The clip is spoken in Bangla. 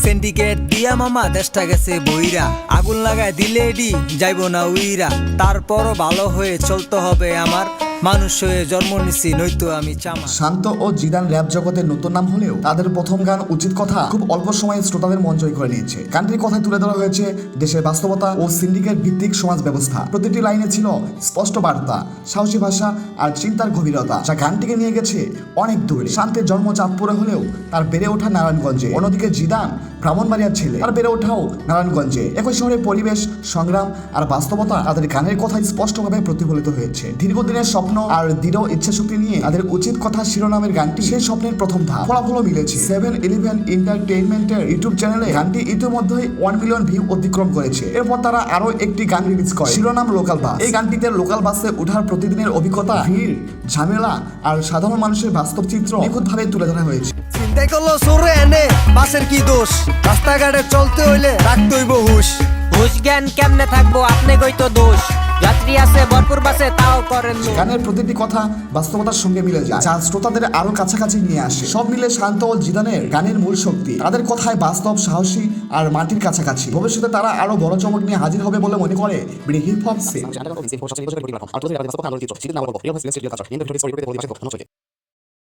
সিন্ডিকেট দিয়া মামা দেশটা গেছে বইরা, আগুন লাগায় দিলে এডি যাইব না উইরা। তারপরও ভালো হয়ে চলতে হবে আমার, মানুষ হয়ে জন্ম নিছি নয়তো আমি চামা। শান্ত ও জিদান র‍্যাপ জগতের নতুন নাম হলেও তাদের প্রথম গান উচিত কথা খুব অল্প সময়ে শ্রোতাদের মন জয় করে নিয়েছে। গানটির কথায় তুলে ধরা হয়েছে দেশের বাস্তবতা ও সিন্ডিকেট ভিত্তিক সমাজ ব্যবস্থা। প্রতিটি লাইনে ছিল স্পষ্ট বার্তা, সাহসী ভাষা আর চিন্তার গভীরতা, যা গানটিকে নিয়ে গেছে অনেক দূরে। শান্তের জন্ম চাঁদপুরে হলেও তার বেড়ে ওঠা নারায়ণগঞ্জে। অন্যদিকে জিদান ব্রাহ্মণবাড়িয়ার ছেলে, তার বেড়ে ওঠাও নারায়ণগঞ্জে। একই শহরের পরিবেশ, সংগ্রাম আর বাস্তবতা তাদের গানের কথায় স্পষ্টভাবে প্রতিফলিত হয়েছে। দীর্ঘদিনের স্বপ্ন আর দৃঢ় ইচ্ছাশক্তি নিয়ে তাদের উচিত কথা শিরোনামের গানটি সেই স্বপ্নের প্রথম ধাপ। ফলাফলও মিলেছে। 7-11 এন্টারটেইনমেন্টের ইউটিউব চ্যানেলে গানটি ইতিমধ্যেই 1 মিলিয়ন ভিউ অতিক্রম করেছে। এরপর তারা আরো একটি গান রিলিজ করে, শিরোনাম লোকাল বাস। এই গানটিতে লোকাল বাসে ওঠার প্রতিদিনের অভিজ্ঞতা, ভিড়, ঝামেলা আর সাধারণ মানুষের বাস্তব চিত্র নিখুঁতভাবে তুলে ধরা হয়েছে। চিন্তাই করলো সরে এনে বাসের কি দোষ, রাস্তাঘাটে চলতে হইলে রাখতে হইব হুশ। হুশ জ্ঞান কেমনে থাকবো আপনি কইতো দোষ, যাত্রী আছে ভরপুর বাসে তাও করেন না। গানের প্রতিটি কথা বাস্তবতার সঙ্গে মিলে যায়, যা শ্রোতাদের আরো কাছাকাছি নিয়ে আসে। সব মিলে শান্ত ও জিদানের গানের মূল শক্তি, তাদের কথায় বাস্তব, সাহসী আর মাটির কাছাকাছি। ভবিষ্যতে তারা আরো বড় চমক নিয়ে হাজির হবে বলে মনে করে হিপ হপ সিন।